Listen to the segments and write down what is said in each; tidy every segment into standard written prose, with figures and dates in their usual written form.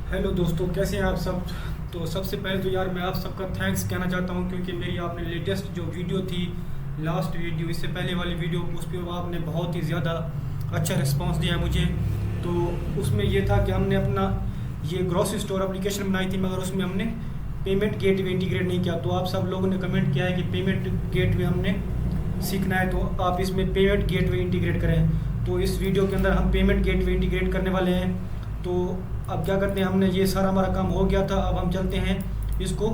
Hello दोस्तों, कैसे हैं आप सब। तो सबसे पहले तो यार मैं आप सबका थैंक्स कहना चाहता हूं, क्योंकि मेरी आपने लेटेस्ट जो वीडियो थी, लास्ट वीडियो, इससे पहले वाली वीडियो, उस पर आपने बहुत ही ज़्यादा अच्छा रिस्पांस दिया है मुझे। तो उसमें ये था कि हमने अपना ये ग्रॉसरी स्टोर एप्लीकेशन बनाई थी, मगर उसमें हमने पेमेंट गेटवे इंटीग्रेट नहीं किया। तो आप सब लोगों ने कमेंट किया है कि पेमेंट गेटवे हमने सीखना है, तो आप इसमें पेमेंट गेटवे इंटीग्रेट करें। तो इस वीडियो के अंदर हम पेमेंट गेटवे इंटीग्रेट करने वाले हैं। तो अब क्या करते हैं, हमने ये सारा हमारा काम हो गया था, अब हम चलते हैं इसको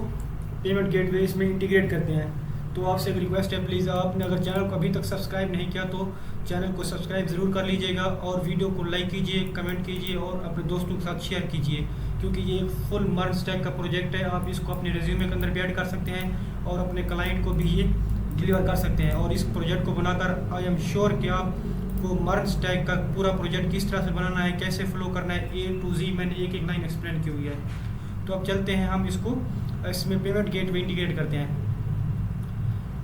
पेमेंट गेटवे इसमें इंटीग्रेट करते हैं। तो आपसे एक रिक्वेस्ट है, प्लीज़ आपने अगर चैनल को अभी तक सब्सक्राइब नहीं किया तो चैनल को सब्सक्राइब ज़रूर कर लीजिएगा, और वीडियो को लाइक कीजिए, कमेंट कीजिए और अपने दोस्तों के साथ शेयर कीजिए, क्योंकि ये एक फुल मर्न स्टैक का प्रोजेक्ट है। आप इसको अपने रिज्यूमे के अंदर भी ऐड कर सकते हैं और अपने क्लाइंट को भी ये डिलीवर कर सकते हैं। और इस प्रोजेक्ट को बनाकर आई एम श्योर कि आपको मर्न स्टैक का पूरा प्रोजेक्ट किस तरह से बनाना है, कैसे फ्लो करना है, A to Z मैंने एक एक लाइन एक्सप्लेन की हुई है। तो अब चलते हैं हम इसमें पेमेंट गेटवे इंटीग्रेट करते हैं।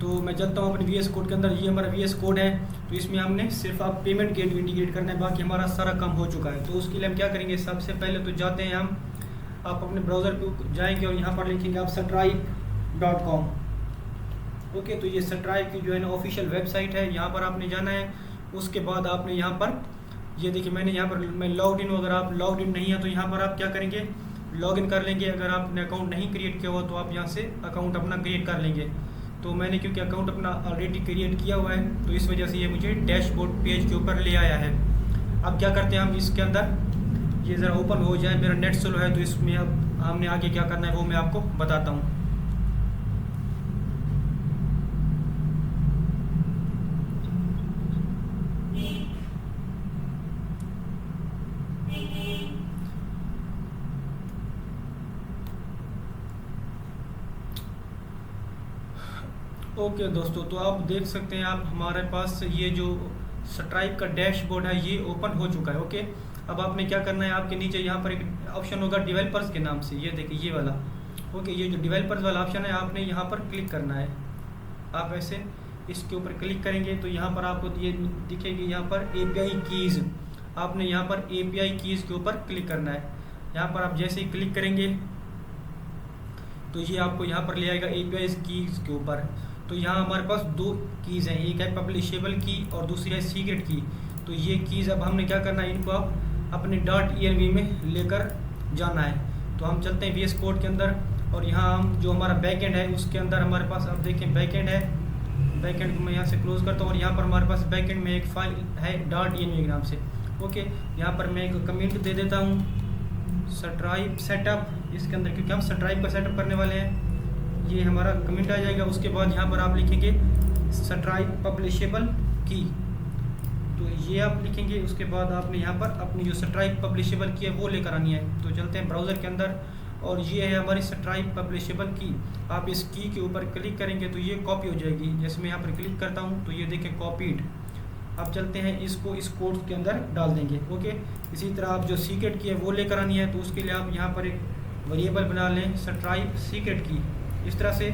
तो मैं चलता हूँ अपने VS कोड के अंदर। ये हमारा VS कोड है, तो इसमें हमने सिर्फ आप पेमेंट गेटवे इंटीग्रेट करना है, बाकी हमारा सारा काम हो चुका है। तो उसके लिए हम क्या करेंगे, सबसे पहले तो जाते हैं आप अपने ब्राउज़र पे जाएंगे और यहाँ पर लिखेंगे आप stripe.com। ओके, तो ये स्ट्राइप की जो है ना ऑफिशियल वेबसाइट है, यहाँ पर आपने जाना है। उसके बाद आपने यहाँ पर ये देखिए, मैंने यहाँ पर मैं लॉग इन हूँ। अगर आप लॉग इन नहीं है तो यहाँ पर आप क्या करेंगे, लॉग इन कर लेंगे। अगर आपने अकाउंट नहीं क्रिएट किया हुआ तो आप यहाँ से अकाउंट अपना क्रिएट कर लेंगे। तो मैंने क्योंकि अकाउंट अपना ऑलरेडी क्रिएट किया हुआ है, तो इस वजह से ये मुझे डैशबोर्ड पेज के ऊपर ले आया है। अब क्या करते हैं हम इसके अंदर, ये ज़रा ओपन हो जाए, मेरा नेट स्लो है, तो इसमें अब हमने आगे क्या करना है वो मैं आपको बताता हूँ। ओके दोस्तों, तो आप देख सकते हैं, आप हमारे पास ये जो स्ट्राइप का डैशबोर्ड है ये ओपन हो चुका है। ओके, अब आपने क्या करना है, आपके नीचे यहाँ पर एक ऑप्शन होगा डेवलपर्स के नाम से, ये देखिए ये वाला। ओके, ये जो डेवलपर्स वाला ऑप्शन है आपने यहाँ पर क्लिक करना है। आप ऐसे इसके ऊपर क्लिक करेंगे तो यहाँ पर आपको ये दिखेगी, यहाँ पर API कीज़। आपने यहाँ पर API कीज़ के ऊपर क्लिक करना है। यहाँ पर आप जैसे ही क्लिक करेंगे तो ये आपको यहाँ पर ले आएगा API कीज़ के ऊपर। तो यहाँ हमारे पास दो कीज़ हैं, एक है पब्लिशेबल की और दूसरी है सीक्रेट की। तो ये कीज़ अब हमने क्या करना है, इनको आप अपने .env में लेकर जाना है। तो हम चलते हैं VS कोड के अंदर, और यहाँ हम जो हमारा बैकएंड है उसके अंदर हमारे पास, अब देखें बैकएंड है, बैकएंड को मैं यहाँ से क्लोज करता हूँ, और यहाँ पर हमारे पास बैकएंड में एक फाइल है .env के नाम से। ओके, यहाँ पर मैं एक कमेंट दे देता हूँ, स्ट्राइप सेटअप, इसके अंदर क्योंकि हम स्ट्राइप का सेटअप करने वाले हैं, ये हमारा कमेंट आ जाएगा। उसके बाद यहाँ पर आप लिखेंगे स्ट्राइप पब्लिशेबल की, तो ये आप लिखेंगे। उसके बाद आपने यहाँ पर अपनी जो स्ट्राइप पब्लिशेबल की है वो लेकर आनी है। तो चलते हैं ब्राउज़र के अंदर, और ये है हमारी स्ट्राइप पब्लिशेबल की। आप इस की के ऊपर क्लिक करेंगे तो ये कॉपी हो जाएगी। जैसे मैं यहाँ पर क्लिक करता हूँ तो ये देखें कॉपीड। अब चलते हैं इसको इस कोड के अंदर डाल देंगे। ओके, इसी तरह आप जो सीक्रेट की है वो लेकर आनी है, तो उसके लिए आप यहाँ पर एक वेरिएबल बना लें, स्ट्राइप सीक्रेट की, इस तरह से,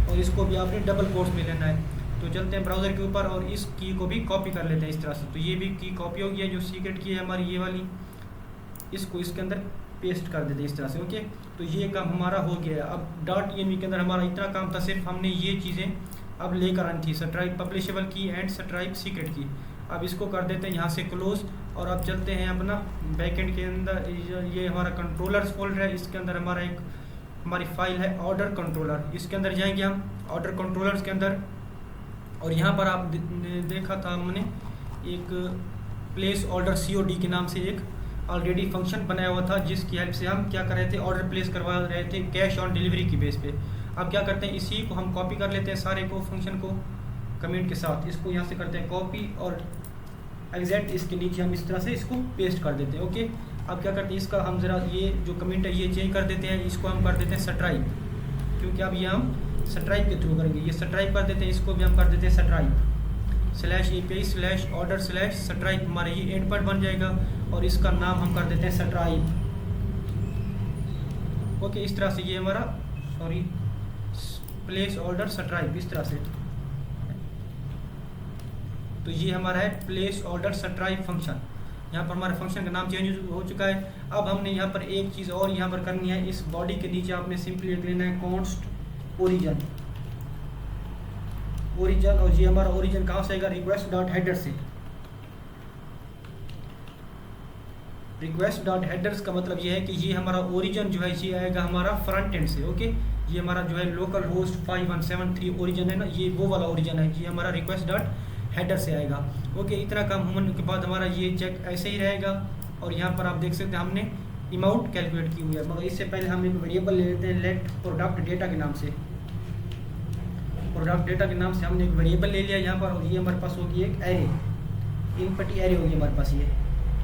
और इसको भी आपने डबल कोट्स में लेना है। तो चलते हैं ब्राउज़र के ऊपर और इस की को भी कॉपी कर लेते हैं इस तरह से। तो ये भी की कॉपी हो गई है, जो सीक्रेट की है हमारी ये वाली, इसको इसके अंदर पेस्ट कर देते हैं इस तरह से। ओके, तो ये काम हमारा हो गया है। अब .env के अंदर हमारा इतना काम था, सिर्फ हमने ये चीज़ें अब लेकर आनी थी, स्ट्राइप पब्लिशेबल की एंड स्ट्राइप सीक्रेट की। अब इसको कर देते हैं यहाँ से क्लोज, और अब चलते हैं अपना बैकएंड के अंदर। ये हमारा कंट्रोलर्स फोल्डर है, इसके अंदर हमारी फाइल है ऑर्डर कंट्रोलर। इसके अंदर जाएंगे हम ऑर्डर कंट्रोलर्स के अंदर, और यहाँ पर आप देखा था हमने एक प्लेस ऑर्डर COD के नाम से एक ऑलरेडी फंक्शन बनाया हुआ था, जिसकी हेल्प से हम क्या कर रहे थे, ऑर्डर प्लेस करवा रहे थे कैश ऑन डिलीवरी की बेस पे। अब क्या करते हैं, इसी को हम कॉपी कर लेते हैं सारे को, फंक्शन को कमेंट के साथ। इसको यहाँ से करते हैं कॉपी, और एग्जैक्ट इसके नीचे हम इस तरह से इसको पेस्ट कर देते हैं। ओके, अब क्या करते हैं, इसका हम ज़रा ये जो कमेंट है ये चेंज कर देते हैं, इसको हम कर देते हैं स्ट्राइप, क्योंकि अब ये हम स्ट्राइप के थ्रू करेंगे। ये स्ट्राइप कर देते हैं, इसको भी हम कर देते हैं स्ट्राइप /API/order/स्ट्राइप, हमारा ये एंड पॉइंट बन जाएगा, और इसका नाम हम कर देते हैं स्ट्राइप। ओके, इस तरह से ये हमारा प्लेस ऑर्डर स्ट्राइप, इस तरह से। तो ये हमारा है प्लेस ऑर्डर स्ट्राइप फंक्शन। यहाँ पर हमारे फंक्शन का नाम चेंज हो चुका है। अब हमने यहाँ पर एक चीज़ और यहाँ पर करनी है, इस बॉडी के नीचे आपने सिंपली लिख लेना है कॉन्स्ट ओरिजिन। और ये हमारा ओरिजिन कहाँ से आएगा, रिक्वेस्ट डॉट हेडर से। रिक्वेस्ट डॉट हेडर्स का मतलब ये है कि ये हमारा ओरिजिन जो है ये आएगा हमारा फ्रंट एंड से। ओके, ये हमारा जो है लोकल होस्ट 5173 ओरिजिन है ना, ये वो वाला ओरिजिन है, ये हमारा रिक्वेस्ट डॉट हेडर से आएगा। ओके, इतना काम होने के बाद हमारा ये चेक ऐसे ही रहेगा। और यहाँ पर आप देख सकते हैं हमने अमाउंट कैलकुलेट की हुई है, मगर इससे पहले हम एक वेरिएबल ले लेते हैं लेट प्रोडक्ट डेटा के नाम से। प्रोडक्ट डेटा के नाम से हमने एक वेरिएबल ले लिया यहाँ पर, और ये हमारे पास होगी एक एरे, इनपुट एरे होगी हमारे पास ये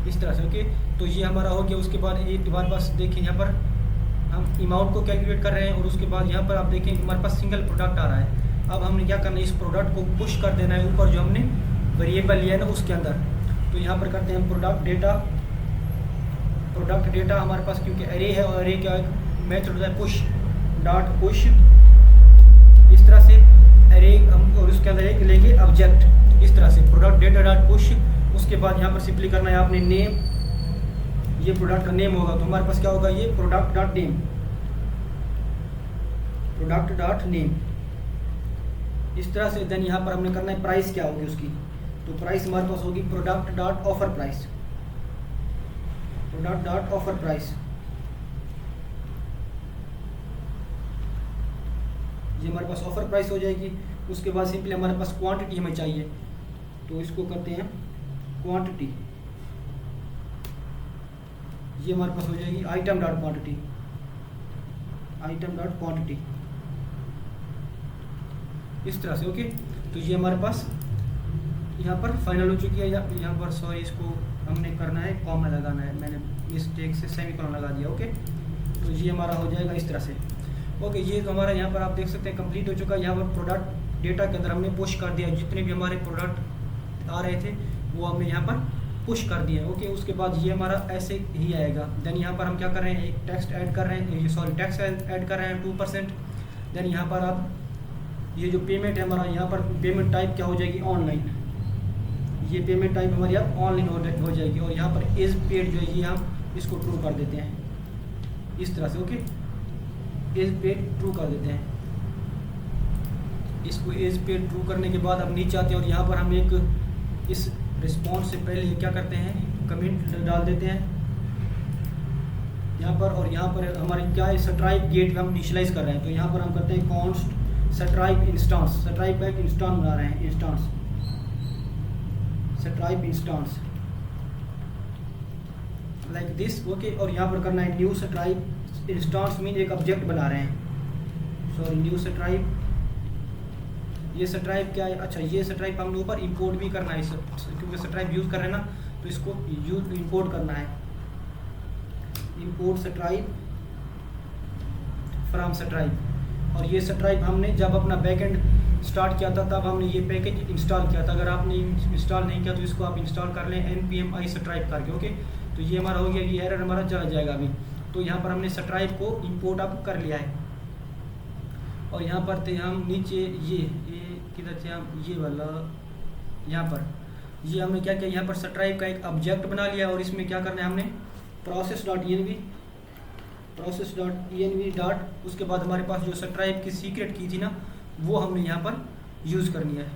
इस तरह से। ओके, तो ये हमारा हो गया। उसके बाद एक हमारे पास देखिए यहाँ पर हम अमाउंट को कैलकुलेट कर रहे हैं, और उसके बाद यहाँ पर आप देखें हमारे पास सिंगल प्रोडक्ट आ रहा है। अब हमने क्या करना है, इस प्रोडक्ट को पुश कर देना है ऊपर जो हमने वेरिएबल लिया है ना उसके अंदर। तो यहाँ पर करते हैं प्रोडक्ट डेटा हमारे पास क्योंकि एरे है, और एरे क्या मेथड होता है पुश डॉट पुश, इस तरह से एरे हम, और उसके अंदर एक लेंगे ऑब्जेक्ट इस तरह से प्रोडक्ट डेटा डॉट पुश। उसके बाद यहाँ पर सिंपली करना है आपने नेम, ये प्रोडक्ट का नेम होगा, तो हमारे पास क्या होगा, ये प्रोडक्ट डॉट नेम इस तरह से। देन यहाँ पर हमने करना है प्राइस क्या होगी उसकी, तो प्राइस हमारे पास होगी प्रोडक्ट डॉट ऑफर प्राइस, ये हमारे पास ऑफर प्राइस हो जाएगी। उसके बाद सिंपली हमारे पास क्वांटिटी हमें चाहिए, तो इसको करते हैं क्वांटिटी, ये हमारे पास हो जाएगी आइटम डॉट क्वांटिटी इस तरह से। ओके, तो ये हमारे पास यहाँ पर फाइनल हो चुकी है। यहाँ पर सॉरी, इसको हमने करना है कॉमा लगाना है, मैंने मिस्टेक से सेमीकोलन लगा दिया। ओके, तो ये हमारा हो जाएगा इस तरह से। ओके, ये तो हमारा यहाँ पर आप देख सकते हैं कंप्लीट हो चुका है। यहाँ पर प्रोडक्ट डेटा के अंदर हमने पुश कर दिया, जितने भी हमारे प्रोडक्ट आ रहे थे वो हमने यहाँ पर पुश कर दिया। ओके, उसके बाद ये हमारा ऐसे ही आएगा। देन यहाँ पर हम क्या कर रहे हैं, एक टेक्स्ट ऐड कर रहे हैं, टैक्स ऐड कर रहे हैं 2%। देन यहाँ पर आप ये जो पेमेंट है हमारा, यहाँ पर पेमेंट टाइप क्या हो जाएगी, ऑनलाइन, ये पेमेंट टाइप हमारी अब ऑनलाइन हो जाएगी। और यहाँ पर इज पेड जो है ये हम इसको ट्रू कर देते हैं इस तरह से। ओके, इज पेड ट्रू कर देते हैं इसको। इज पेड ट्रू करने के बाद अब नीचे आते हैं, और यहाँ पर हम एक इस रिस्पॉन्स से पहले क्या करते हैं, कमेंट डाल देते हैं यहाँ पर। और यहाँ पर हमारे क्या है, स्ट्राइप गेट हम इनिशियलाइज कर रहे हैं, तो यहाँ पर हम करते हैं कॉन्स्ट स्ट्राइप इंस्टांस, स्ट्राइप एक इंस्टांस बना रहे हैं, stripe instance like this. Okay, और यहाँ पर करना है न्यू स्ट्राइप इंस्टांस, मीन एक ऑब्जेक्ट बना रहे हैं, सॉरी न्यू स्ट्राइप। ये स्ट्राइप क्या है, अच्छा ये स्ट्राइप हमने ऊपर इंपोर्ट भी करना है, क्योंकि स्ट्राइप यूज़ कर रहे हैं ना, तो इसको इंपोर्ट करना है, इंपोर्ट स्ट्राइप फ्रॉम स्ट्राइप। और ये स्ट्राइप हमने जब अपना बैकएंड स्टार्ट किया था तब हमने ये पैकेज इंस्टॉल किया था। अगर आपने इंस्टॉल नहीं किया तो इसको आप इंस्टॉल कर लें npm i स्ट्राइप करके। ओके, तो ये हमारा हो गया, ये एरर हमारा चला जाएगा अभी। तो यहाँ पर हमने स्ट्राइप को इंपोर्ट अप कर लिया है। और यहाँ पर थे हम नीचे ये किधर थे हम, ये वाला यहाँ पर ये हमने क्या किया, यहाँ पर स्ट्राइप का एक ऑब्जेक्ट बना लिया, और इसमें क्या करना है हमने प्रोसेस डॉट env डॉट, उसके बाद हमारे पास जो स्ट्राइप की सीक्रेट की थी ना वो हमने यहाँ पर यूज़ करनी है।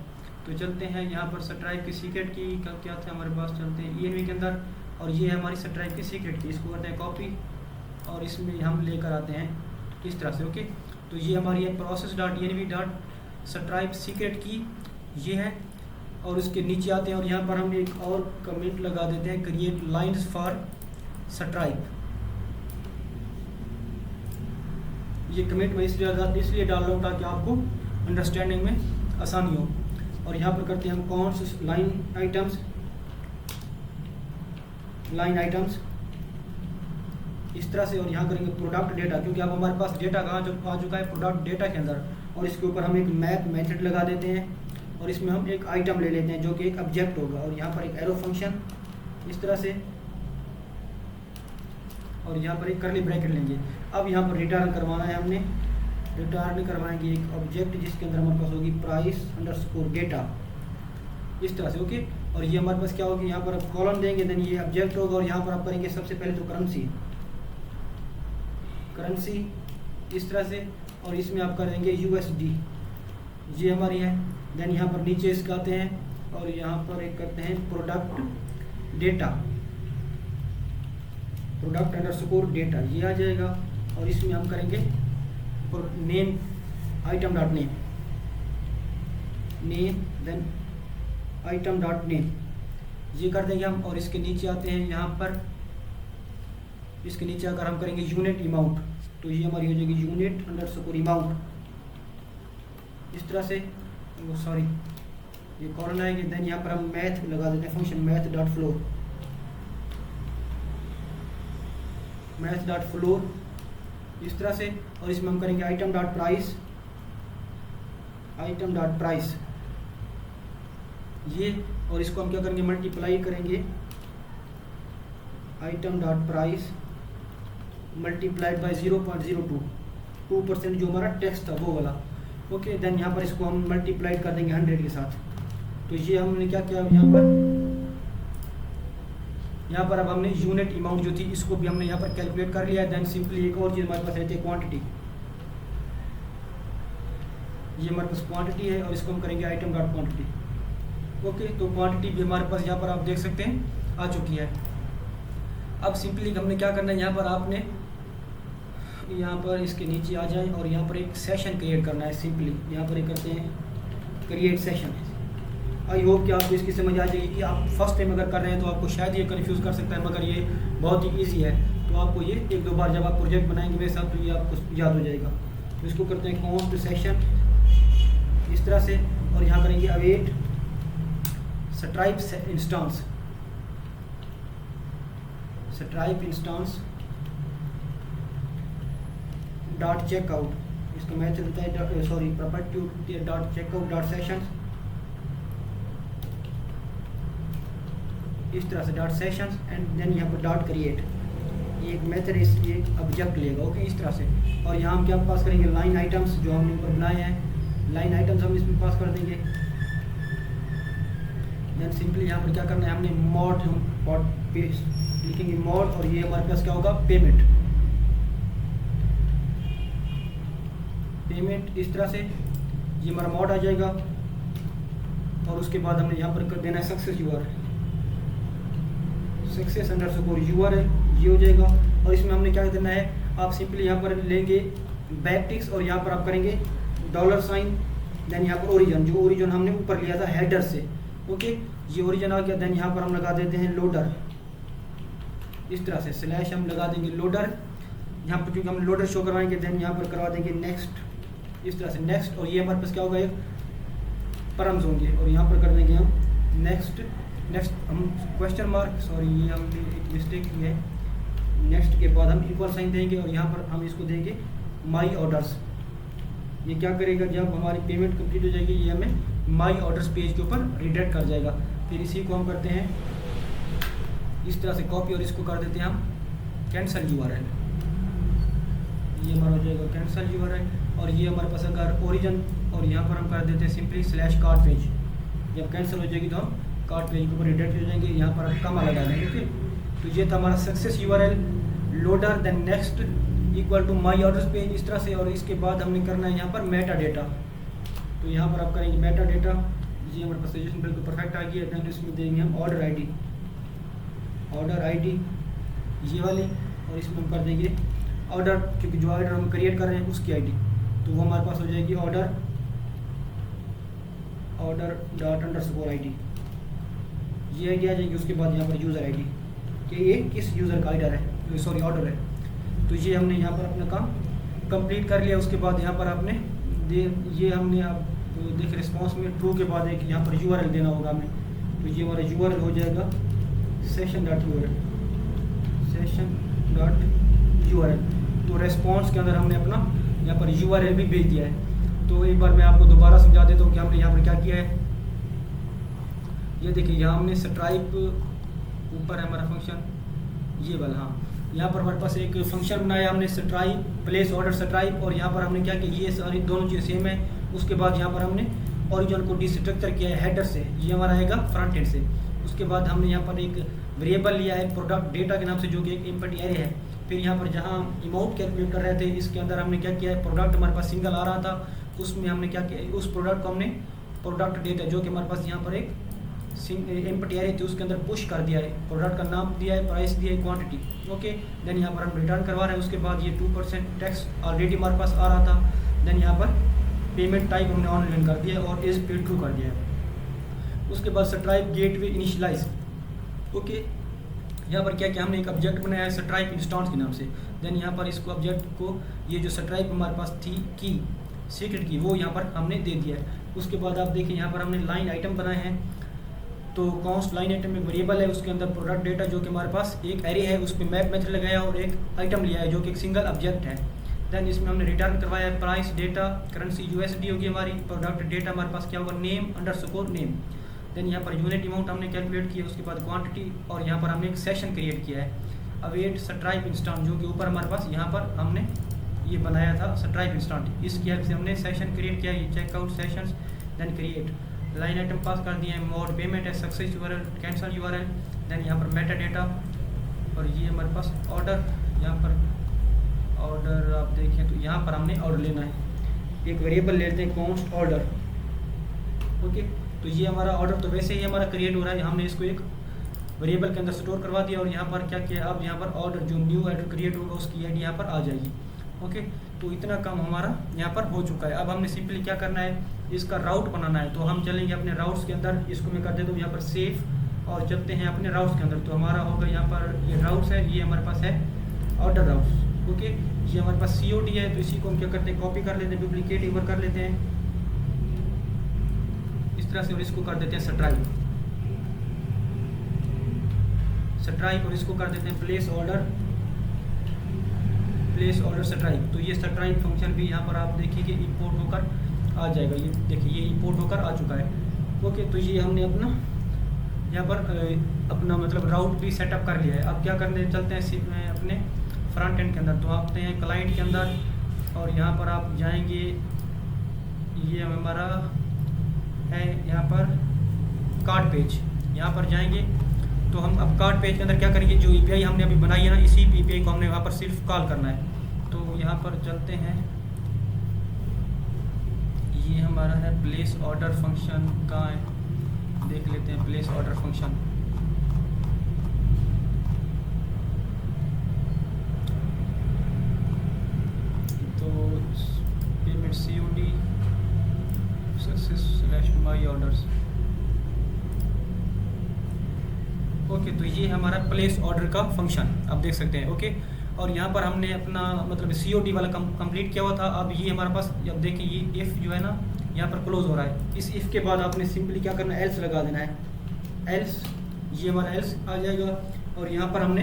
तो चलते हैं यहाँ पर स्ट्राइप की सीक्रेट की क्या था हमारे पास, चलते हैं env के अंदर, और ये है हमारी स्ट्राइप की सीक्रेट की, इसको करते हैं कॉपी और इसमें हम लेकर आते हैं इस तरह से। ओके, तो ये हमारी है process dot env dot stripe secret की ये है। और उसके नीचे आते हैं और यहाँ पर हम एक और कमेंट लगा देते हैं, क्रिएट लाइन्स फॉर स्ट्राइप। ये कमेंट मैं इसलिए डाल रहा हूँ ताकि आपको अंडरस्टैंडिंग में आसानी हो। और यहाँ पर करते हैं हम कौन से लाइन आइटम्स इस तरह से। और यहाँ करेंगे प्रोडक्ट डेटा, क्योंकि अब हमारे पास डेटा कहाँ आ चुका है, प्रोडक्ट डेटा के अंदर। और इसके ऊपर हम एक मैप मेथड लगा देते हैं, और इसमें हम एक आइटम ले लेते हैं जो कि एक ऑब्जेक्ट होगा, और यहाँ पर एक एरो फंक्शन इस तरह से, और यहाँ पर एक करली ब्रैकेट लेंगे। अब यहाँ पर रिटर्न करवाना है हमने, रिटर्न करवाएंगे एक ऑब्जेक्ट जिसके अंदर हमारे पास होगी प्राइस अंडरस्कोर डेटा इस तरह से। ओके, और ये हमारे पास क्या होगी, यहाँ पर आप कॉलम देंगे, देन ये ऑब्जेक्ट होगा, और यहाँ पर आप करेंगे सबसे पहले तो करेंसी इस तरह से, और इसमें आप करेंगे USD, ये हमारी है। देन यहाँ पर नीचे इसका आते हैं और यहाँ पर एक करते हैं प्रोडक्ट डेटा, ये आ जाएगा। और इसमें हम करेंगे name, item dot name, then item dot name, ये कर देंगे हम। और इसके नीचे आते हैं, यहाँ पर इसके नीचे अगर हम करेंगे यूनिट अमाउंट, तो ये हमारी हो जाएगी यूनिट अंडरस्कोर अमाउंट, इस तरह से। सॉरी, ये कॉलन आएगी। देन यहाँ पर हम मैथ लगा देते हैं, फंक्शन मैथ डॉट फ्लोर, इस तरह से। और इसमें हम करेंगे आइटम डॉट प्राइस, ये। और इसको हम क्या करेंगे, मल्टीप्लाई करेंगे item dot price multiplied by 0.02% जो हमारा टेक्स्ट था वो वाला। ओके, देन यहाँ पर इसको हम मल्टीप्लाइड कर देंगे 100 के साथ। तो ये हमने क्या किया, यहाँ पर अब हमने यूनिट अमाउंट जो थी इसको भी हमने यहाँ पर कैलकुलेट कर लिया है। देन सिंपली एक और चीज़ हमारे पास रहती है क्वांटिटी, ये हमारे पास क्वांटिटी है, और इसको हम करेंगे आइटम डॉट क्वांटिटी। ओके, तो क्वांटिटी भी हमारे पास यहाँ पर आप देख सकते हैं आ चुकी है। अब सिंपली हमने क्या करना है, यहाँ पर आपने यहाँ पर इसके नीचे आ जाए और यहाँ पर एक सेशन क्रिएट करना है। सिंपली यहाँ पर एक करते हैं क्रिएट सेशन। आई होप कि आपको इसकी समझ आ जाएगी कि आप फर्स्ट टाइम अगर कर रहे हैं तो आपको शायद ये कंफ्यूज कर सकता है, मगर ये बहुत ही ईजी है। तो आपको ये एक दो बार जब आप प्रोजेक्ट बनाएंगे मेरे साथ तो ये आपको याद हो जाएगा। तो इसको करते हैं कॉन्स्ट सेशन इस तरह से, और यहाँ करेंगे await Stripe instance dot checkout, इसका मैथड होता है property dot checkout dot session, इस तरह से डॉट सेशंस, एंड देन यहाँ पर डॉट क्रिएट, ये एक मेथड है, ये ऑब्जेक्ट लेगा। ओके, इस तरह से। और यहाँ हम क्या पास करेंगे, लाइन आइटम्स जो हमने ऊपर बनाए हैं, लाइन आइटम्स हम इसमें पास कर देंगे। देन सिंपली यहाँ पर क्या करना है, हमने मॉड लिखेंगे मॉड, और ये हमारे पास क्या होगा, पेमेंट, इस तरह से ये हमारा मॉड आ जाएगा। और उसके बाद हमने यहाँ पर कर देना है सक्सेस अंडरस्कोर URL, ये हो जाएगा। और इसमें हमने क्या देना है, आप सिंपली यहाँ पर लेंगे बैकटिक्स, और यहाँ पर आप करेंगे $, देन यहाँ पर ओरिजिन, जो ओरिजिन हमने ऊपर लिया था हेडर से। ओके, ये ओरिजिन आ गया। देन यहाँ पर हम लगा देते हैं लोडर, इस तरह से स्लैश हम लगा देंगे लोडर, यहाँ पर क्योंकि हम लोडर शो करवाएंगे। देन यहाँ पर करवा देंगे नेक्स्ट, इस तरह से नेक्स्ट, और ये हमारे पास क्या होगा, एक परम्स होंगे, और यहाँ पर कर देंगे हम नेक्स्ट हम क्वेश्चन मार्क, सॉरी ये हमने एक मिस्टेक की है, नेक्स्ट के बाद हम इक्वल साइन देंगे, और यहाँ पर हम इसको देंगे माई ऑर्डर्स। ये क्या करेगा, जब हमारी पेमेंट कंप्लीट हो जाएगी ये हमें माई ऑर्डर्स पेज के ऊपर रिडायरेक्ट कर जाएगा। फिर इसी को हम करते हैं इस तरह से कॉपी, और इसको कर देते हैं हम कैंसल URL, ये हमारा हो जाएगा कैंसल URL। और ये हमारे पास अगर ओरिजिन, और यहाँ पर हम कर देते हैं सिंपली स्लैश कार्ड पेज, जब कैंसिल हो जाएगी तो हम कार्ड पेज के ऊपर रिडायरेक्ट हो जाएंगे, यहाँ पर कमा लगा देंगे। ओके, तो ये था हमारा success URL loader, then next equal to my orders page, इस तरह से। और इसके बाद हमने करना है यहाँ पर मेटा डेटा, तो यहाँ पर आप करेंगे मेटा डेटा, ये हमारे पास सजेशन बिल्कुल परफेक्ट आ गई है। देन इसमें देंगे हम ऑर्डर ID ये वाली, और इसमें हम कर देंगे ऑर्डर, क्योंकि जो ऑर्डर हम क्रिएट कर रहे हैं उसकी ID, तो वो हमारे पास हो जाएगी ऑर्डर डॉट अंडरस्कोर ID, ये आइडिया आ जाएगी। उसके बाद यहाँ पर यूज़र ID कि ये किस यूज़र का ऑर्डर है, तो ये हमने यहाँ पर अपना काम कंप्लीट कर लिया। उसके बाद यहाँ पर आपने ये हमने आप देख रिस्पॉन्स में ट्रू के बाद एक यहाँ पर URL देना होगा हमें, तो ये हमारा URL हो जाएगा session.url। तो रेस्पॉन्स के अंदर हमने अपना यहाँ पर URL भी भेज दिया है। तो एक बार मैं आपको दोबारा समझा देता हूँ कि हमने यहाँ पर क्या किया है। ये देखिए, यहाँ हमने स्ट्राइप ऊपर है हमारा फंक्शन ये वाला, हाँ, यहाँ पर हमारे पास एक फंक्शन बनाया हमने स्ट्राइप प्लेस ऑर्डर स्ट्राइप, और यहाँ पर हमने क्या किया, ये सारी दोनों चीज़ें सेम है। उसके बाद यहाँ पर हमने ओरिजिन को डिस्ट्रक्चर किया है हेडर से, ये हमारा आएगा फ्रंट एंड से। उसके बाद हमने यहाँ पर एक वेरिएबल लिया है प्रोडक्ट डेटा के नाम से, जो कि एक एम्प्टी एरे है। फिर यहाँ पर जहाँ अमाउंट कैलकुलेट कर रहे थे, इसके अंदर हमने क्या किया है, प्रोडक्ट हमारे पास सिंगल आ रहा था, उसमें हमने क्या किया, उस प्रोडक्ट को हमने प्रोडक्ट डेटा जो कि हमारे पास यहाँ पर एक एम्प्टी एरे थी उसके अंदर पुश कर दिया है, प्रोडक्ट का नाम दिया है, प्राइस दिया है, क्वांटिटी। ओके, देन यहाँ पर हम रिटर्न करवा रहे हैं। उसके बाद ये 2% टैक्स ऑलरेडी हमारे पास आ रहा था। देन यहाँ पर पेमेंट टाइप हमने ऑनलाइन कर दिया और इज पे ट्रू कर दिया है। उसके बाद स्ट्राइप गेटवे इनिशियलाइज। ओके, यहाँ पर क्या क्या हमने एक ऑब्जेक्ट बनाया है स्ट्राइप इंस्टेंस के नाम से। देन यहाँ पर इसको ऑब्जेक्ट को ये जो स्ट्राइप हमारे पास थी की सीक्रेट की, वो यहाँ पर हमने दे दिया है। उसके बाद आप देखिए यहाँ पर हमने लाइन आइटम बनाए हैं। तो कॉन्स्ट लाइन आइटम एक वेरिएबल है, उसके अंदर प्रोडक्ट डेटा जो कि हमारे पास एक एरे है, उस पर मैप मेथड लगाया और एक आइटम लिया है जो कि एक सिंगल ऑब्जेक्ट है। देन इसमें हमने रिटर्न करवाया है प्राइस डेटा, करेंसी USD होगी हमारी, प्रोडक्ट डेटा हमारे पास क्या होगा, नेम अंडरस्कोर नेम। देन यहाँ पर यूनिट अमाउंट हमने कैलकुलेट किया, उसके बाद क्वांटिटी, और यहाँ पर हमने एक सेशन क्रिएट किया है अवेट स्ट्राइप इंस्टेंस, जो कि ऊपर हमारे पास यहाँ पर हमने ये बनाया था स्ट्राइप इंस्टेंस। इसकी हेल्प से हमने सेशन क्रिएट किया, ये checkout sessions. Then create line item pass कर दिए हैं, मोड पेमेंट है, success URL, cancel URL। Then यहाँ पर मेटा डेटा, और ये हमारे पास ऑर्डर, यहाँ पर ऑर्डर आप देखें तो यहाँ पर हमने ऑर्डर लेना है, एक वेरिएबल लेते हैं कॉन्स्ट ऑर्डर। ओके, तो ये हमारा ऑर्डर तो वैसे ही हमारा क्रिएट हो रहा है, हमने इसको एक वेरिएबल के अंदर स्टोर करवा दिया। और यहाँ पर क्या किया, अब यहाँ पर ऑर्डर जो न्यू ऑर्डर क्रिएट होगा उसकी आईडी यहाँ पर आ जाएगी। ओके, तो इतना काम हमारा यहाँ पर हो चुका है। अब हमने सिंपली क्या करना है, इसका राउट बनाना है। तो हम चलेंगे अपने राउट्स के अंदर, इसको मैं कर देता हूँ यहाँ पर सेव, और चलते हैं अपने राउट्स के अंदर। तो हमारा होगा यहाँ पर ये राउट्स है, ये हमारे पास है ऑर्डर राउट्स। ओके, ये हमारे पास COD है, तो इसी को हम क्या करते हैं, कॉपी कर लेते हैं, डुप्लीकेट ऊपर कर लेते हैं इस तरह से, और इसको कर देते हैं स्ट्राइप, और इसको कर देते हैं प्लेस ऑर्डर स्ट्राइप। तो ये स्ट्राइप फंक्शन भी यहाँ पर आप देखिए कि इंपोर्ट होकर आ जाएगा। ये देखिए ये इंपोर्ट होकर आ चुका है। ओके, तो ये हमने अपना यहाँ पर अपना मतलब राउट भी सेटअप कर लिया है। अब क्या करने चलते हैं अपने फ्रंट एंड के अंदर। तो आते हैं क्लाइंट के अंदर, और यहाँ पर आप जाएंगे, ये हमारा है यहाँ पर कार्ड पेज, यहाँ पर जाएंगे। तो हम अब कार्ड पेज के अंदर क्या करेंगे, जो API हमने अभी बनाई है ना, इसी API को हमने वहाँ पर सिर्फ कॉल करना है। तो यहाँ पर चलते हैं, ये हमारा है प्लेस ऑर्डर फंक्शन, कहाँ है देख लेते हैं, प्लेस ऑर्डर फंक्शन। तो पेमेंट COD सक्सेस/माई ऑर्डर्स। ओके, तो ये हमारा प्लेस ऑर्डर का फंक्शन आप देख सकते हैं। ओके, और यहाँ पर हमने अपना मतलब COD वाला कंप्लीट किया हुआ था। अब ये हमारे पास, अब देखिए ये इफ़ जो है ना यहाँ पर क्लोज हो रहा है। इस इफ़ के बाद आपने सिंपली क्या करना है, एल्स लगा देना है, एल्स, ये हमारा एल्स आ जाएगा। और यहाँ पर हमने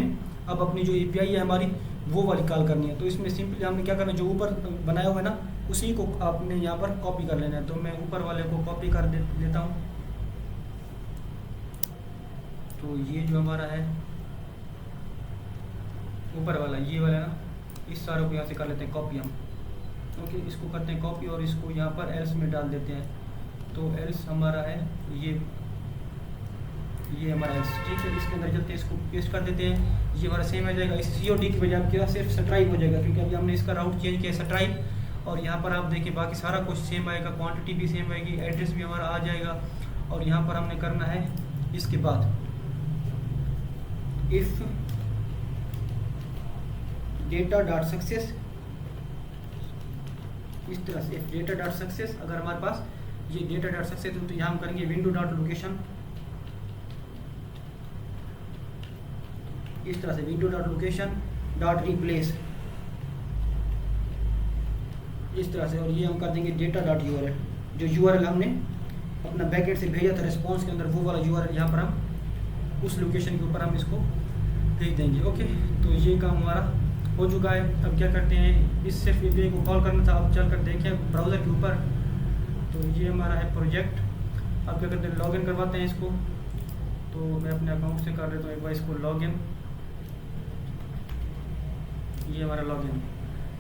अब अपनी जो API है हमारी वो वाली कॉल करनी है। तो इसमें सिंपली हमने क्या करना है, जो ऊपर बनाया हुआ है ना उसी को आपने यहाँ पर कॉपी कर लेना है। तो मैं ऊपर वाले को कॉपी कर लेता हूँ। तो ये जो हमारा है ऊपर वाला, ये वाला ना, इस सारे को यहाँ से कर लेते हैं कॉपी हम। ओके, इसको करते हैं कॉपी और इसको यहाँ पर एल्स में डाल देते हैं। तो एल्स हमारा है ये हमारा एल्स, ठीक है। इसके अंदर चलते हैं, इसको पेस्ट कर देते हैं, ये हमारा सेम आ जाएगा। इस COD की बजाय आपके पास सिर्फ स्ट्राइप हो जाएगा, क्योंकि अभी हमने इसका राउट चेंज किया स्ट्राइप। और यहाँ पर आप देखिए बाकी सारा कुछ सेम आएगा, क्वान्टिटी भी सेम आएगी, एड्रेस भी हमारा आ जाएगा। और यहाँ पर हमने करना है इसके बाद इफ डेटा डॉट सक्सेस, इस तरह से इफ डेटा डॉट सक्सेस, अगर हमारे पास ये डेटा डॉट सक्सेस है तो यहाँ हम करेंगे विंडो डॉट लोकेशन, इस तरह से window dot location dot replace, इस तरह से। और ये हम कर देंगे डेटा डॉट URL, जो URL हमने अपना बैकेट से भेजा था रिस्पॉन्स के अंदर, वो वाला URL यहाँ पर हम उस लोकेशन के ऊपर हम इसको भेज देंगे। ओके, तो ये काम हमारा हो चुका है। अब क्या करते हैं, इस सिर्फ API को कॉल करना था। अब चल कर देखें ब्राउज़र के ऊपर, तो ये हमारा है प्रोजेक्ट। अब क्या करते हैं, लॉगिन करवाते हैं इसको। तो मैं अपने अकाउंट से कर लेता हूँ एक बार इसको लॉगिन, ये हमारा लॉगिन।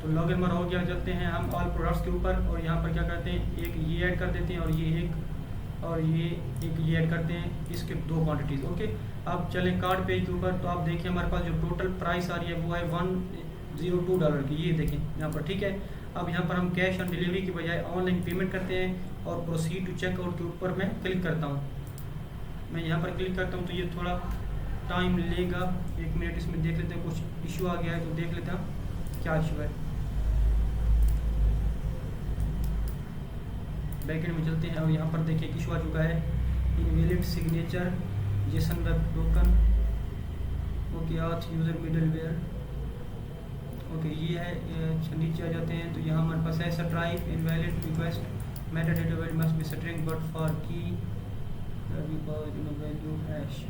तो लॉगिन हमारा हो गया। चलते हैं हम ऑल प्रोडक्ट्स के ऊपर और यहाँ पर क्या करते हैं, एक ये ऐड कर देते हैं और ये एक और ये ऐड करते हैं, इसके 2 क्वांटिटीज़। ओके, अब चलें कार्ड पे के ऊपर। तो आप देखिए हमारे पास जो टोटल प्राइस आ रही है वो है $102 की, ये देखें यहाँ पर, ठीक है। अब यहाँ पर हम कैश ऑन डिलीवरी की बजाय ऑनलाइन पेमेंट करते हैं और प्रोसीड टू चेकआउट के ऊपर मैं क्लिक करता हूँ। मैं यहाँ पर क्लिक करता हूँ तो ये थोड़ा टाइम लेगा, 1 मिनट इसमें देख लेते हैं, कुछ इशू आ गया है तो देख लेते हैं क्या इशू है। बैकेंड में चलते हैं और यहाँ पर देखिए इशू आ चुका है, invalid signature Jason web token. Okay, आथ यूज़र मिडलवेयर। ओके, ये है। नीचे आ जाते हैं तो यहाँ हमारे पास है stripe invalid request metadata value must be string but for की वैल्यू हैश।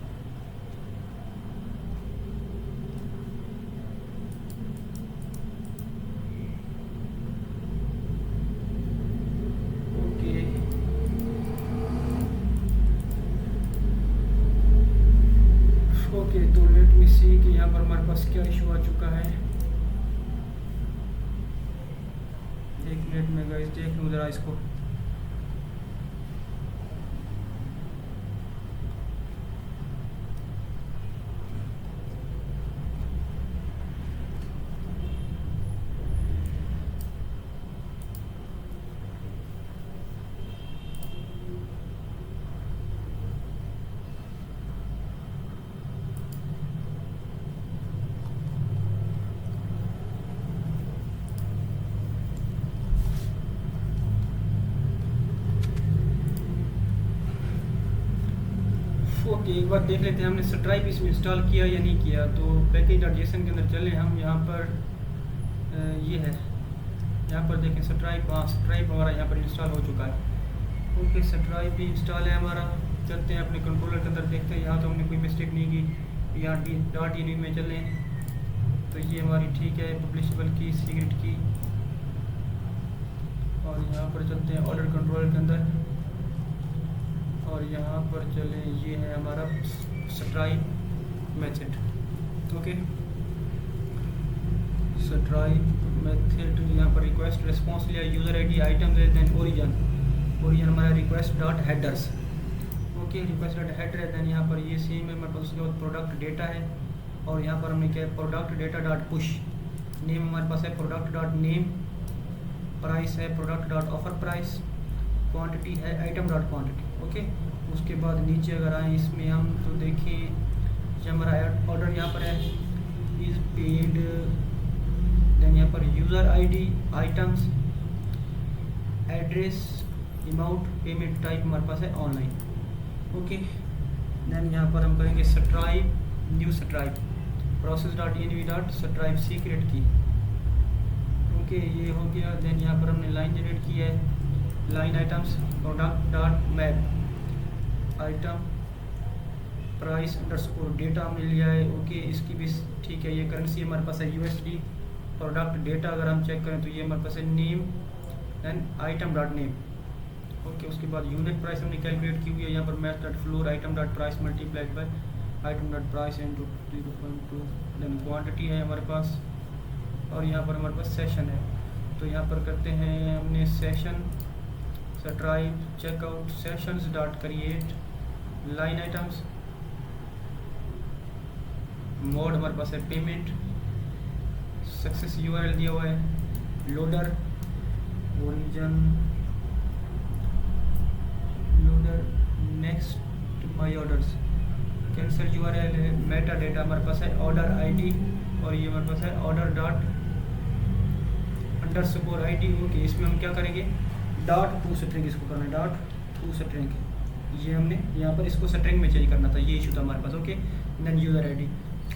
ओके, तो लेट मी सी कि यहाँ पर हमारे पास क्या इशू आ चुका है। 1 मिनट में गाइस देख लूँ ज़रा इसको। ओके, एक बार देख लेते हैं हमने स्ट्राइप इसमें इंस्टॉल किया या नहीं किया। तो पैकेज.json के अंदर चले हम, यहाँ पर ये है, यहाँ पर देखें स्ट्राइप। हाँ, स्ट्राइप हमारा यहाँ पर इंस्टॉल हो चुका है। ओके, स्ट्राइप भी इंस्टॉल है हमारा। चलते हैं अपने कंट्रोलर के अंदर, देखते हैं यहाँ तो हमने कोई मिस्टेक नहीं की। यहाँ .ini में चलें तो ये हमारी ठीक है, पब्लिशेबल की, सीक्रेट की। और यहाँ पर चलते हैं ऑर्डर कंट्रोलर के अंदर और यहाँ पर चले, ये है हमारा Stripe method. Okay, Stripe method, यहाँ पर रिक्वेस्ट रिस्पॉन्स लिया, user ID, item then origin हमारा request dot headers. Okay, request dot header है। देन यहाँ पर ये सेम है हमारे पास। उसके बाद प्रोडक्ट डेटा है और यहाँ पर हमने क्या है, product data dot push. Name हमारे पास है प्रोडक्ट डॉट नेम, प्राइस है product dot offer price, quantity है आइटम डॉट क्वांटिटी। ओके, उसके बाद नीचे अगर आए इसमें हम तो देखें जो हमारा ऑर्डर यहाँ पर है इज़ पेड। देन यहाँ पर user ID, items, address, amount, payment type हमारे पास है ऑनलाइन। ओके, देन यहाँ पर हम करेंगे stripe new stripe process dot ini dot stripe secret की। ओके, ये हो गया। देन यहाँ पर हमने लाइन जनरेट की है, line items product dot map, item price underscore data हमने लिया है। ओके, इसकी भी ठीक है। ये करेंसी हमारे पास है USD। प्रोडक्ट डेटा अगर हम चेक करें तो ये हमारे पास है name and item dot name. Okay, उसके बाद यूनिट प्राइस हमने कैलकुलेट की हुई है। यहाँ पर math dot floor item dot price multiplied by item dot price into 0.2। Then quantity है हमारे पास और यहाँ पर हमारे पास सेशन है। तो यहाँ पर करते हैं हमने session Stripe checkout sessions dot create line items, mode हमारे पास है पेमेंट, सक्सेस URL दिया हुआ है, loader origin, loader next my orders, cancel URL है, मेटा डेटा हमारे पास है ऑर्डर ID और ये हमारे पास है order dot underscore ID। Okay, इसमें हम क्या करेंगे, डॉट टू स्ट्रिंग इसको करना है, डॉट टू स्ट्रिंग। ये हमने यहाँ पर इसको स्ट्रिंग में चेंज करना था, ये इशू था हमारे पास। Okay, then user ID।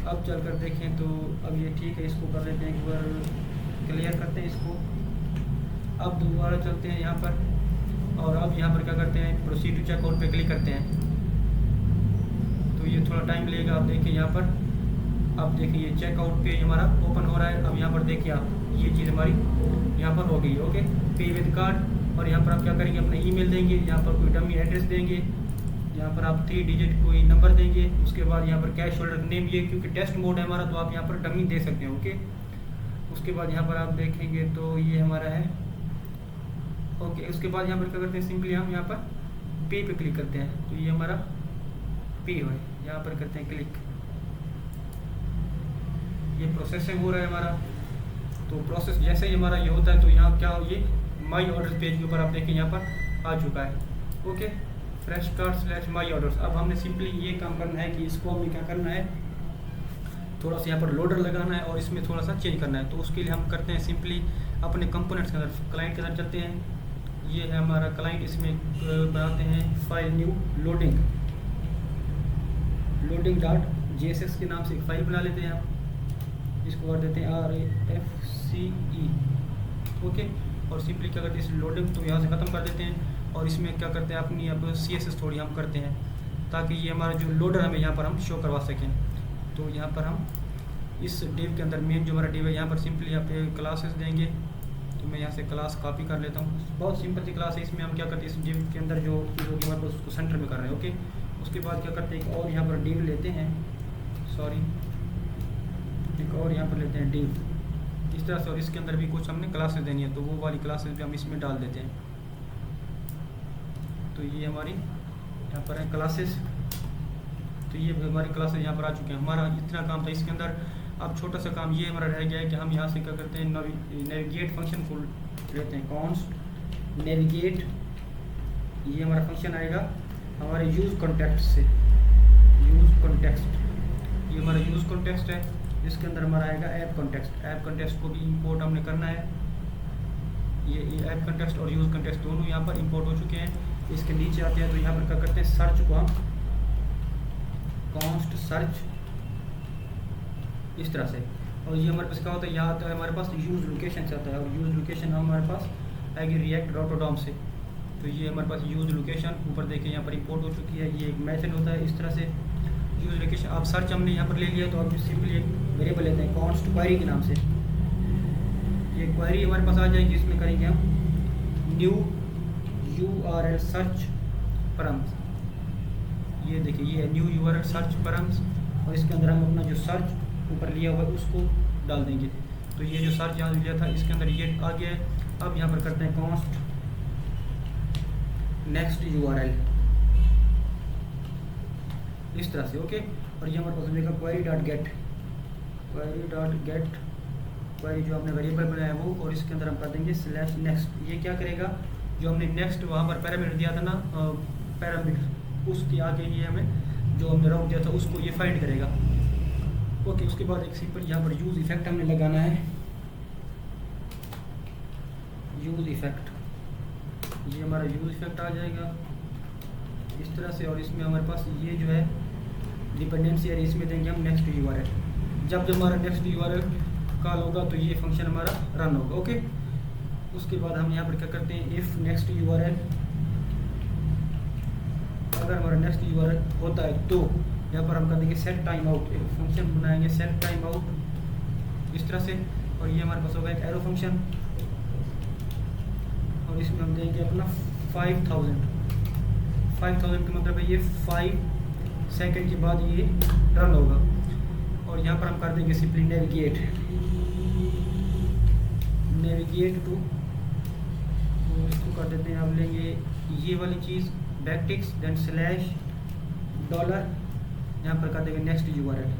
अब चल कर देखें तो अब ये ठीक है, इसको कर लेते हैं, एक बार क्लियर करते हैं इसको। अब दोबारा चलते हैं यहाँ पर और अब यहाँ पर क्या करते हैं, प्रोसीड टू चेकआउट पे क्लिक करते हैं। तो ये थोड़ा टाइम लेगा। आप देखिए यहाँ पर, अब देखिए ये चेकआउट पे हमारा ओपन हो रहा है। अब यहाँ पर देखिए आप, ये चीज़ हमारी यहाँ पर हो गई। ओके, पे विद कार्ड। और यहाँ पर आप क्या करेंगे, अपना ईमेल देंगे, यहाँ पर कोई डमी एड्रेस देंगे, यहाँ पर आप 3 डिजिट कोई नंबर देंगे। उसके बाद यहाँ पर कैश होल्डर नेम, ये क्योंकि टेस्ट मोड है हमारा तो आप यहाँ पर डमी दे सकते हैं। ओके, उसके बाद यहाँ पर आप देखेंगे तो ये हमारा है। ओके, उसके बाद यहाँ पर क्या करते हैं, सिंपली हम यहाँ पर पे पे क्लिक करते हैं, तो ये हमारा पे है, यहाँ पर करते हैं क्लिक। ये प्रोसेसिंग हो रहा है हमारा। तो प्रोसेस जैसे ही हमारा ये होता है तो यहाँ क्या हो, ये माई ऑर्डर पेज के ऊपर आप देखें यहाँ पर आ चुका है। ओके, फ्रेश कार्ट / माई ऑर्डर्स। अब हमने सिंपली ये काम करना है कि इसको हमें क्या करना है, थोड़ा सा यहाँ पर लोडर लगाना है और इसमें थोड़ा सा चेंज करना है। तो उसके लिए हम करते हैं सिंपली अपने कंपोनेंट्स के अंदर, क्लाइंट के अंदर चलते हैं। ये है हमारा क्लाइंट, इसमें बनाते हैं फाइल न्यू लोडिंग .jsx के नाम से एक फाइल बना लेते हैं हम। इसको कर देते हैं RAFCE। ओके, और सिंपली क्या करते हैं, इस लोडिंग तो यहाँ से ख़त्म कर देते हैं और इसमें क्या करते हैं, अपनी अब CSS थोड़ी हम करते हैं ताकि ये हमारा जो लोडर हमें यहाँ पर हम शो करवा सकें। तो यहाँ पर हम इस डिव के अंदर मेन जो हमारा डिव है, यहाँ पर सिंपली यहाँ पे क्लासेस देंगे। तो मैं यहाँ से क्लास कॉपी कर लेता हूँ। बहुत सिंपल सी क्लास है। इसमें हम क्या करते हैं, इस डिव के अंदर जो चीज़ होगी हमारे पास उसको सेंटर में कर रहे हैं। ओके, उसके बाद क्या करते हैं, एक और यहाँ पर डिव लेते हैं, एक और यहाँ पर लेते हैं डिव इस तरह से, और इसके अंदर भी कुछ हमने क्लासेस देनी है, तो वो वाली क्लासेस भी हम इसमें डाल देते हैं। तो ये हमारी यहाँ पर है क्लासेस। तो ये हमारी क्लासेस यहाँ पर आ चुके हैं। हमारा इतना काम था इसके अंदर। अब छोटा सा काम ये हमारा रह गया है कि हम यहाँ से क्या करते हैं, नेविगेट फंक्शन को लेते हैं, कॉन्स्ट नेविगेट। ये हमारा फंक्शन आएगा हमारे यूज़ कॉन्टेक्स्ट से, यूज़ कॉन्टेक्स्ट। ये हमारा यूज़ कॉन्टेक्स्ट है, इसके अंदर हमारा आएगा ऐप कॉन्टेक्स्ट। ऐप कॉन्टेक्स्ट को भी इंपोर्ट हमने करना है। ये ऐप कॉन्टेक्स्ट और यूज़ कॉन्टेक्स्ट दोनों यहाँ पर इंपोर्ट हो चुके हैं। इसके नीचे आते हैं तो यहाँ पर क्या करते हैं, सर्च को हम कॉन्स्ट सर्च इस तरह से। और ये हमारे पास क्या होता है, यहाँ आता है हमारे पास यूज़ लोकेशन से आता है, और यूज़ लोकेशन हमारे पास आएगी रिएक्ट रोटोडॉम से। तो ये हमारे पास यूज़ लोकेशन ऊपर देखिए यहाँ पर इंपोर्ट हो चुकी है। ये एक मेथड होता है इस तरह से, यूज़ लोकेशन। आप सर्च हमने यहाँ पर ले लिया तो आप सिंपली एक वेरिएबल लेते हैं कॉन्स्ट क्वेरी के नाम से। ये क्वेरी हमारे पास आ जाएगी, इसमें करेंगे हम न्यू URL सर्च परम्स। ये देखिए ये न्यू URL सर्च परम्स, और इसके अंदर हम अपना जो सर्च ऊपर लिया हुआ है उसको डाल देंगे। तो ये जो सर्च यहाँ लिया था इसके अंदर ये आ गया है। अब यहाँ पर करते हैं कॉन्स्ट नेक्स्ट URL इस तरह से। ओके, और ये हमारे पास मिलेगा query.get क्वेरी जो हमने वेरिएबल बनाया है वो, और इसके अंदर हम कर देंगे /next। ये क्या करेगा, जो हमने नेक्स्ट वहाँ पर पैरामीटर दिया था ना, पैरामीटर उसके आगे ये हमें जो हमने राउट दिया था उसको ये फाइंड करेगा। ओके, उसके बाद एक सिंपल यहाँ पर यूज़ इफेक्ट हमने लगाना है, यूज़ इफेक्ट। ये हमारा यूज़ इफेक्ट आ जाएगा इस तरह से, और इसमें हमारे पास ये जो है डिपेंडेंसी है, इसमें देंगे हम नेक्स्ट URL। जब हमारा नेक्स्ट URL कॉल होगा तो ये फंक्शन हमारा रन होगा। ओके, उसके बाद हम यहाँ पर क्या करते हैं, इफ़ नेक्स्ट URL, अगर हमारा नेक्स्ट URL होता है तो यहाँ पर हम कर देंगे सेट टाइम आउट। एक फंक्शन बनाएंगे सेट टाइम आउट इस तरह से, और ये हमारे पास होगा एक एरो फंक्शन, और इसमें हम देंगे अपना 5000 का मतलब है ये 5 सेकंड के बाद ये रन होगा। और यहाँ पर हम कर देंगे सिंपली नेविगेट टू, तो इसको कर देते हैं, हम लेंगे ये वाली चीज़ बैकटिक्स देन $, यहाँ पर कर देंगे नेक्स्ट URL।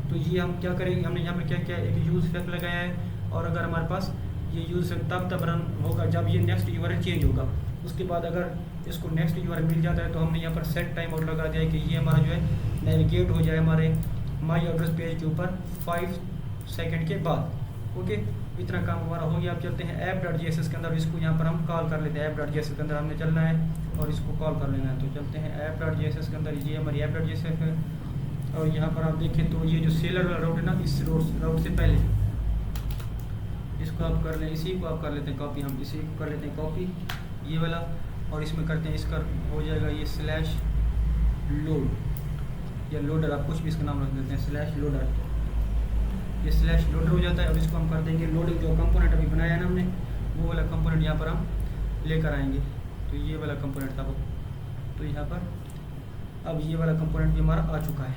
तो ये हम क्या करेंगे, हमने यहाँ पर क्या किया, एक यूज़ इफेक्ट लगाया है, और अगर हमारे पास ये यूज़ तब रन होगा जब ये नेक्स्ट URL चेंज होगा। उसके बाद अगर इसको नेक्स्ट URL मिल जाता है तो हमने यहाँ पर सेट टाइम आउट लगा दिया है कि ये हमारा जो है नेविगेट हो जाए हमारे माई ऑर्डर्स पेज के ऊपर 5 सेकंड के बाद। ओके, इतना काम हमारा हो गया। अब चलते हैं app.js के अंदर, इसको यहाँ पर हम कॉल कर लेते हैं। app.js के अंदर हमने चलना है और इसको कॉल कर लेना है। तो चलते हैं app.js के अंदर, ये हमारी app.js है, और यहाँ पर आप देखें तो ये जो सेलर वाला राउट है ना, इस राउट से पहले इसको आप कर लें, इसी को आप कर लेते हैं कॉपी, हम इसी को कर लेते हैं कॉपी ये वाला, और इसमें करते हैं इसका हो जाएगा ये /load या लोडर, आप कुछ भी इसका नाम रख देते हैं /loader। ये /loader हो जाता है, और इसको हम कर देंगे लोडिंग। जो कंपोनेंट अभी बनाया है ना हमने, वो वाला कंपोनेंट यहाँ पर हम लेकर आएंगे। तो ये वाला कंपोनेंट था वो, तो यहाँ पर अब ये वाला कंपोनेंट भी हमारा आ चुका है।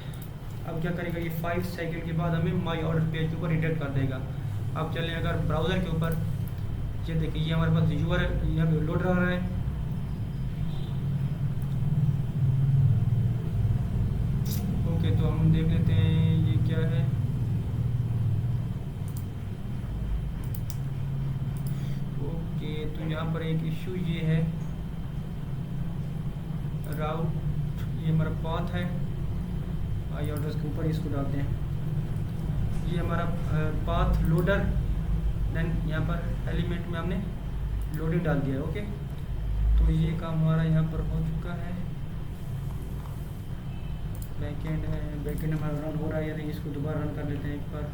अब क्या करेगा, ये 5 सेकंड के बाद हमें माई ऑर्डर पेज के ऊपर रिडायरेक्ट कर देगा। अब चलें अगर ब्राउज़र के ऊपर, ये देखिए ये हमारे पास URL यहाँ पे लोड रहा है। ओके, तो हम देख लेते हैं ये क्या है। ओके, तो यहाँ पर एक इशू ये है, राउट, ये हमारा पाथ है। आई ऑर्डर्स के ऊपर इसको डालते हैं, ये हमारा पाथ लोडर। देन यहाँ पर एलिमेंट में हमने लोडेड डाल दिया है। ओके, तो ये काम हमारा यहाँ पर हो चुका है। बैकएंड है, बैकएंड हमारा रन हो रहा है, यानी इसको दोबारा रन कर लेते हैं एक बार।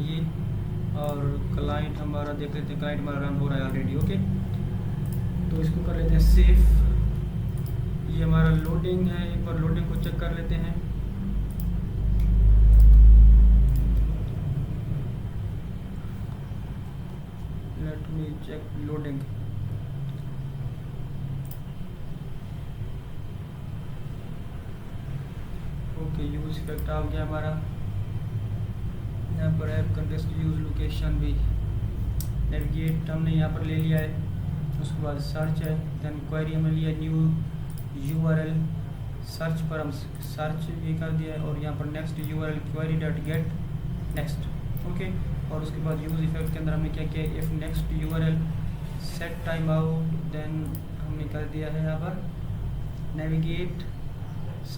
ये और क्लाइंट हमारा देख लेते हैं, क्लाइंट हमारा रन हो रहा है ऑलरेडी। ओके, तो इसको कर लेते हैं सेव। ये हमारा लोडिंग है, एक बार लोडिंग को चेक कर लेते हैं। Let me check loading. Okay, use effect आ गया हमारा। यहाँ पर ऐप कंटेक्स्ट यूज लोकेशन भी, नेविगेट हमने यहाँ पर ले लिया है। उसके बाद सर्च है, देन क्वेरी हमने लिया न्यू URL, सर्च पर हम सर्च भी कर दिया है, और यहाँ पर next URL query dot gate next. Okay, और उसके बाद यूज इफेक्ट के अंदर हमने क्या किया, if next URL set time out, then हमने कर दिया है यहाँ पर नेविगेट /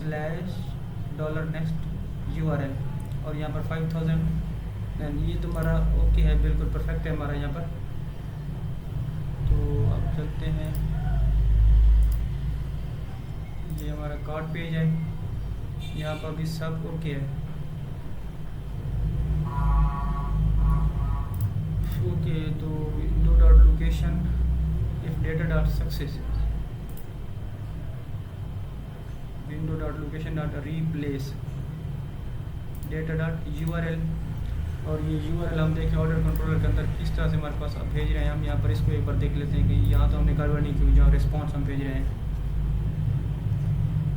$next URL, और यहाँ पर 5000। देन ये तो हमारा ओके है, बिल्कुल परफेक्ट है हमारा यहाँ पर। तो अब चलते हैं, ये हमारा कार्ड पेज है, यहाँ पर भी सब ओके है। ओके, तो window dot location if data dot success, window dot location dot replace data dot URL, और ये URL हम देखें ऑर्डर कंट्रोलर के अंदर किस तरह से हमारे पास अब भेज रहे हैं। हम यहाँ पर इसको एक बार देख लेते हैं कि यहाँ तो हमने गड़बड़ नहीं की, जहाँ रिस्पॉन्स हम भेज रहे हैं।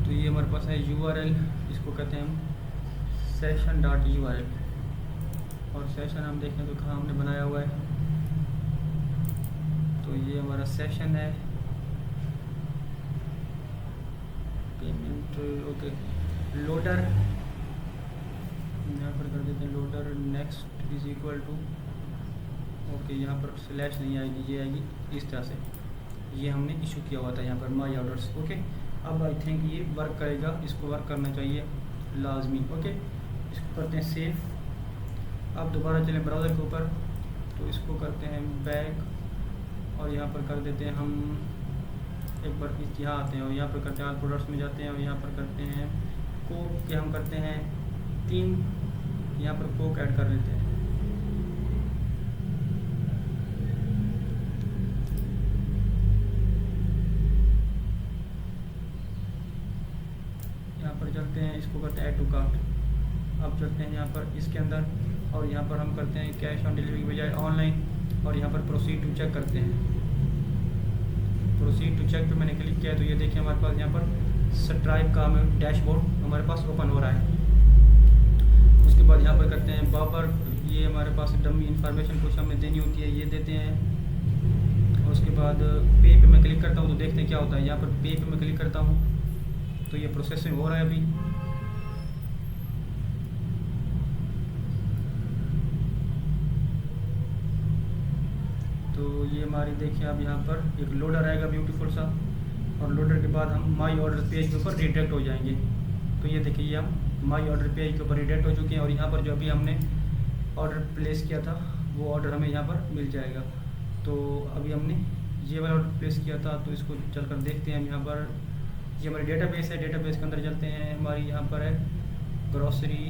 तो ये हमारे पास है URL, इसको कहते हैं हम session.url, और सेशन हम देखें तो कहाँ हमने बनाया हुआ है, तो ये हमारा सेशन है पेमेंट। ओके, लोडर यहाँ पर कर देते हैं loader next is equal to, okay यहाँ पर स्लैश नहीं आएगी, ये आएगी इस तरह से। ये हमने इशू किया हुआ था यहाँ पर माई ऑर्डर्स। ओके, अब आई थिंक ये वर्क करेगा, इसको वर्क करना चाहिए लाजमी। ओके, इसको करते हैं सेव। अब दोबारा चलें ब्राउज़र के ऊपर, तो इसको करते हैं बैक, और यहाँ पर कर देते हैं हम एक बार यहाँ आते हैं, और यहाँ पर करते हैं ऑल प्रोडक्ट्स में जाते हैं, और यहाँ पर करते हैं कोक के हम करते हैं 3, यहाँ पर कोक ऐड कर लेते हैं। यहाँ पर चलते हैं, इसको करते हैं ऐड टू कार्ट। अब चलते हैं यहाँ पर इसके अंदर, और यहाँ पर हम करते हैं कैश ऑन डिलीवरी के बजाय ऑनलाइन, और यहाँ पर प्रोसीड टू चेक करते हैं। प्रोसीड टू चेक पे मैंने क्लिक किया, तो ये देखिए हमारे पास यहाँ पर स्ट्राइप का हमें डैशबोर्ड हमारे पास ओपन हो रहा है। उसके बाद यहाँ पर करते हैं बाबर, ये हमारे पास डमी इंफॉर्मेशन कुछ हमें देनी होती है, ये देते हैं। और उसके बाद पे मैं क्लिक करता हूँ, तो देखते हैं क्या होता है। यहाँ पर पे मैं क्लिक करता हूँ, तो ये प्रोसेसिंग हो रहा है अभी। तो ये हमारी देखिए अब यहाँ पर एक लोडर आएगा ब्यूटीफुल सा, और लोडर के बाद हम माई ऑर्डर पेज के ऊपर रिडायरेक्ट हो जाएंगे। तो ये देखिए ये हम माई ऑर्डर पेज के ऊपर रिडायरेक्ट हो चुके हैं, और यहाँ पर जो अभी हमने ऑर्डर प्लेस किया था वो ऑर्डर हमें यहाँ पर मिल जाएगा। तो अभी हमने ये वाला ऑर्डर प्लेस किया था, तो इसको चलकर देखते हैं हम। यहाँ पर ये हमारी डेटाबेस है, डेटाबेस के अंदर चलते हैं। हमारी यहाँ पर है ग्रॉसरी,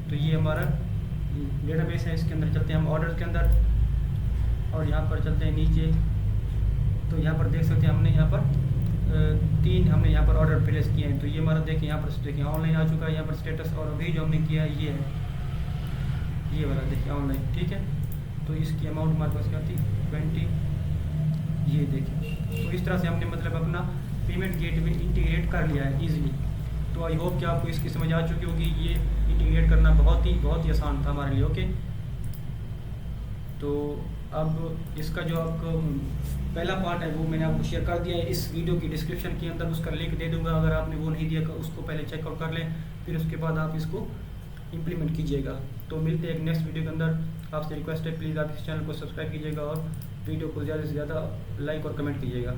तो ये हमारा डेटाबेस है, इसके अंदर चलते हैं हम ऑर्डर के अंदर, और यहाँ पर चलते हैं नीचे। तो यहाँ पर देख सकते हैं हमने यहाँ पर 3 हमने यहाँ पर ऑर्डर प्लेस किए हैं। तो ये हमारा देखिए यहाँ पर देखिए ऑनलाइन आ चुका है यहाँ पर स्टेटस, और अभी जो हमने किया है ये है ये वाला देखिए ऑनलाइन, ठीक है। तो इसकी अमाउंट हमारे पास क्या थी 20, ये देखिए। तो इस तरह से हमने मतलब अपना पेमेंट गेटवे इंटीग्रेट कर लिया है ईजिली। तो तो आई होप कि आपको इसकी समझ आ चुकी होगी। ये इंटीग्रेट करना बहुत ही आसान था हमारे लिए। ओके, तो अब इसका जो आपको पहला पार्ट है वो मैंने आपको शेयर कर दिया है इस वीडियो की डिस्क्रिप्शन के अंदर, उसका लिंक दे दूंगा। अगर आपने वो नहीं दिया उसको पहले चेकआउट कर लें, फिर उसके बाद आप इसको इम्प्लीमेंट कीजिएगा। तो मिलते हैं एक नेक्स्ट वीडियो के अंदर। आपसे रिक्वेस्ट है प्लीज़ आप इस चैनल को सब्सक्राइब कीजिएगा और वीडियो को ज़्यादा से ज़्यादा लाइक और कमेंट कीजिएगा।